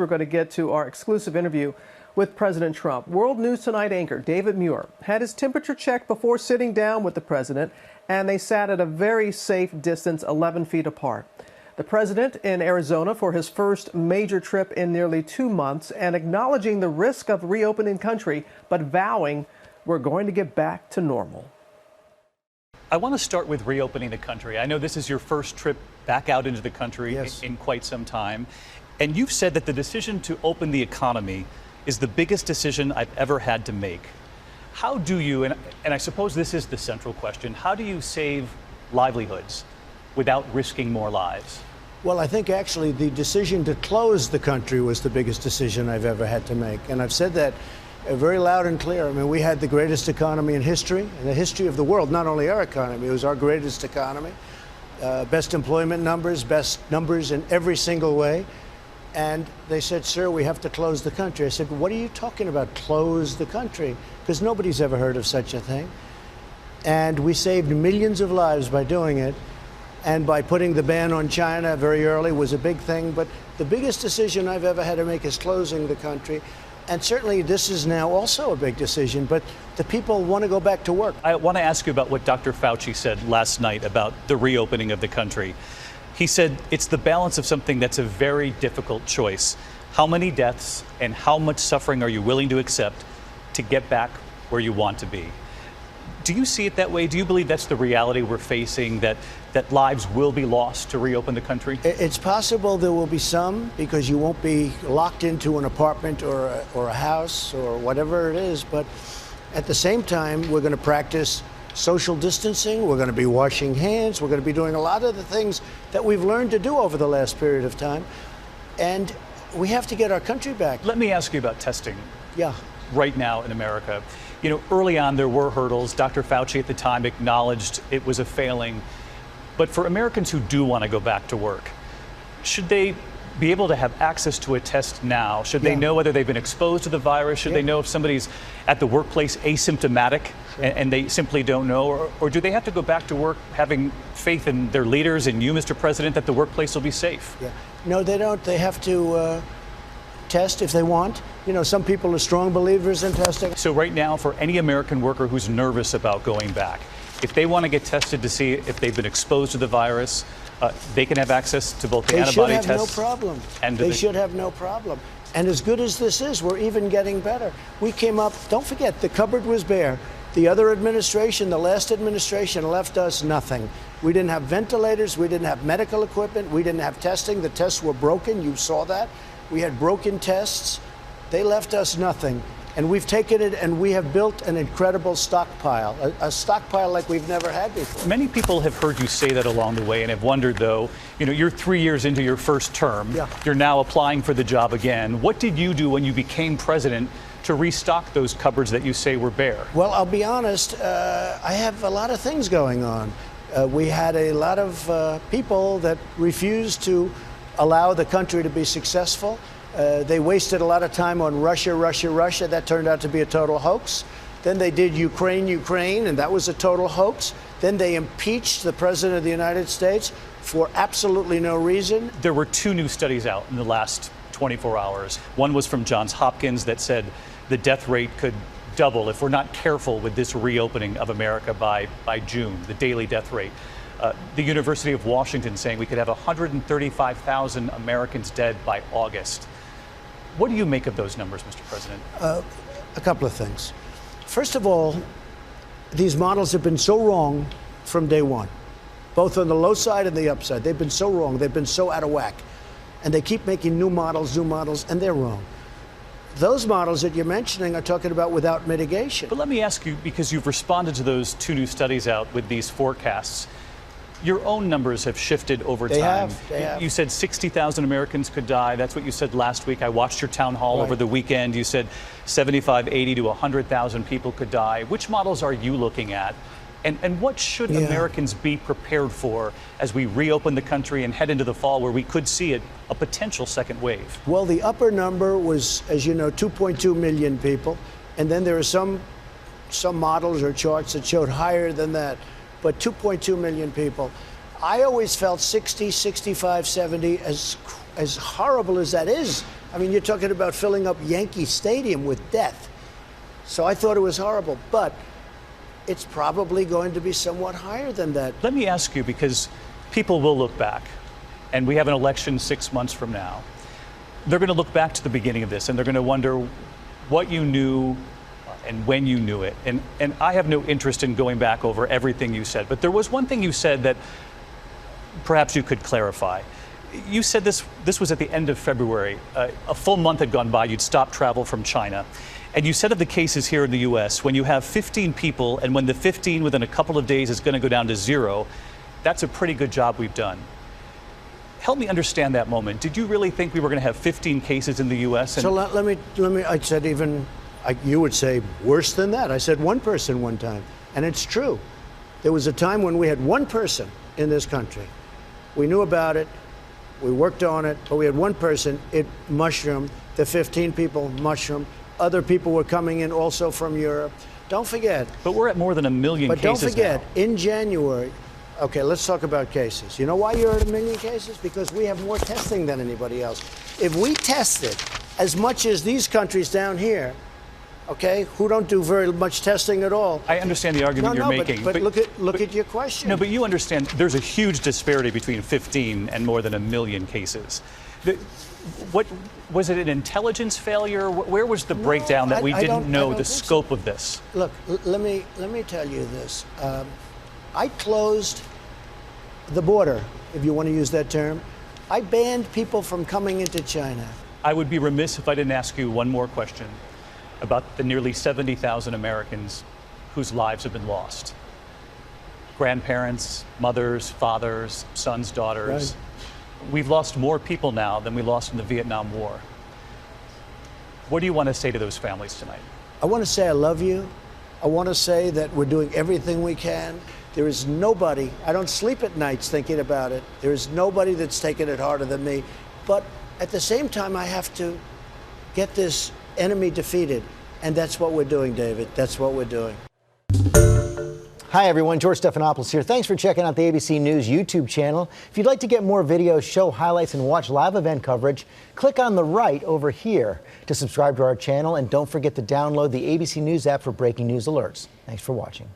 We're going to get to our exclusive interview with President Trump. World News Tonight anchor David Muir had his temperature checked before sitting down with the president, and they sat at a very safe distance, 11 feet apart. The president in Arizona for his first major trip in nearly 2 months and acknowledging the risk of reopening the country, but vowing we're going to get back to normal. I want to start with reopening the country. I know this is your first trip back out into the country in quite some time. And you've said that the decision to open the economy is the biggest decision I've ever had to make. How do you, and I suppose this is the central question, how do you save livelihoods without risking more lives? Well, I think actually the decision to close the country was the biggest decision I've ever had to make. And I've said that very loud and clear. I mean, we had the greatest economy in history, in the history of the world, not only our economy, it was our greatest economy. Best employment numbers, best numbers in every single way. And they said, sir, we have to close the country. I said, what are you talking about, close the country? Because nobody's ever heard of such a thing. And we saved millions of lives by doing it. And by putting the ban on China very early was a big thing. But the biggest decision I've ever had to make is closing the country. And certainly this is now also a big decision, but the people want to go back to work. I want to ask you about what Dr. Fauci said last night about the reopening of the country. He said it's the balance of something that's a very difficult choice. How many deaths and how much suffering are you willing to accept to get back where you want to be? Do you see it that way? Do you believe that's the reality we're facing, that lives will be lost to reopen the country? It's possible there will be some, because you won't be locked into an apartment or a house or whatever it is. But at the same time, we're going to practice social distancing. We're going to be washing hands. We're going to be doing a lot of the things that we've learned to do over the last period of time. And we have to get our country back. Let me ask you about testing. Yeah. Right now in America. You know, early on there were hurdles. Dr. Fauci at the time acknowledged it was a failing. But for Americans who do want to go back to work, should they be able to have access to a test now? Should they know whether they've been exposed to the virus? Should they know if somebody's at the workplace asymptomatic and they simply don't know? Or do they have to go back to work having faith in their leaders and you, Mr. President, that the workplace will be safe? No, they don't. They have to test if they want. You know, some people are strong believers in testing. So right now, for any American worker who's nervous about going back, if they want to get tested to see if they've been exposed to the virus, they can have access to both the antibody tests. They should have no problem. And they should have no problem. And as good as this is, we're even getting better. We came up, don't forget, the cupboard was bare. The other administration, the last administration, left us nothing. We didn't have ventilators. We didn't have medical equipment. We didn't have testing. The tests were broken. You saw that. We had broken tests. They left us nothing. And we've taken it and we have built an incredible stockpile, a stockpile like we've never had before. Many people have heard you say that along the way and have wondered, though, you know, you're 3 years into your first term. You're now applying for the job again. What did you do when you became president to restock those cupboards that you say were bare? Well, I'll be honest, I have a lot of things going on. We had a lot of people that refused to allow the country to be successful. They wasted a lot of time on Russia. That turned out to be a total hoax. Then they did Ukraine, and that was a total hoax. Then they impeached the President of the United States for absolutely no reason. There were 2 new studies out in the last 24 hours. One was from Johns Hopkins that said the death rate could double if we're not careful with this reopening of America by June, the daily death rate. The University of Washington saying we could have 135,000 Americans dead by August. What do you make of those numbers, Mr. President? A couple of things. First of all, these models have been so wrong from day one, both on the low side and the upside. They've been so wrong. They've been so out of whack. And they keep making new models, and they're wrong. Those models that you're mentioning are talking about without mitigation. But let me ask you, because you've responded to those 2 new studies out with these forecasts, your own numbers have shifted over time. They have. You said 60,000 Americans could die. That's what you said last week. I watched your town hall over the weekend. You said 75, 80 to 100,000 people could die. Which models are you looking at? And what should Americans be prepared for as we reopen the country and head into the fall where we could see a potential second wave? Well, the upper number was, as you know, 2.2 million people. And then there are some models or charts that showed higher than that. But 2.2 million people. I always felt 60, 65, 70, as horrible as that is, I mean, you're talking about filling up Yankee Stadium with death. So I thought it was horrible, but it's probably going to be somewhat higher than that. Let me ask you, because people will look back, and we have an election 6 months from now. They're going to look back to the beginning of this, and they're going to wonder what you knew and when you knew it. And I have no interest in going back over everything you said, but there was one thing you said that perhaps you could clarify. You said this was at the end of February. A full month had gone by. You'd stopped travel from China. And you said of the cases here in the U.S., when you have 15 people, and when the 15 within a couple of days is going to go down to 0, that's a pretty good job we've done. Help me understand that moment. Did you really think we were going to have 15 cases in the U.S.? So let me, I said you would say worse than that. I said one person one time, and it's true. There was a time when we had one person in this country. We knew about it, we worked on it, but we had one person, it mushroomed, the 15 people mushroomed. Other people were coming in also from Europe. Don't forget. But we're at more than 1 million cases now. But don't forget, in January, okay, let's talk about cases. You know why you're at 1 million cases? Because we have more testing than anybody else. If we tested as much as these countries down here, okay, who don't do very much testing at all. I understand the argument you're making. But look at your question. No, but you understand there's a huge disparity between 15 and more than 1 million cases. What was it, an intelligence failure? Where was the breakdown that we didn't know the scope of this? Look, let me tell you this. I closed the border, if you want to use that term. I banned people from coming into China. I would be remiss if I didn't ask you one more question about the nearly 70,000 Americans whose lives have been lost. Grandparents, mothers, fathers, sons, daughters. Right. We've lost more people now than we lost in the Vietnam War. What do you want to say to those families tonight? I want to say I love you. I want to say that we're doing everything we can. There is nobody, I don't sleep at nights thinking about it. There is nobody that's taken it harder than me. But at the same time, I have to get this enemy defeated. And that's what we're doing, David. That's what we're doing. Hi, everyone. George Stephanopoulos here. Thanks for checking out the ABC News YouTube channel. If you'd like to get more videos, show highlights, and watch live event coverage, click on the right over here to subscribe to our channel. And don't forget to download the ABC News app for breaking news alerts. Thanks for watching.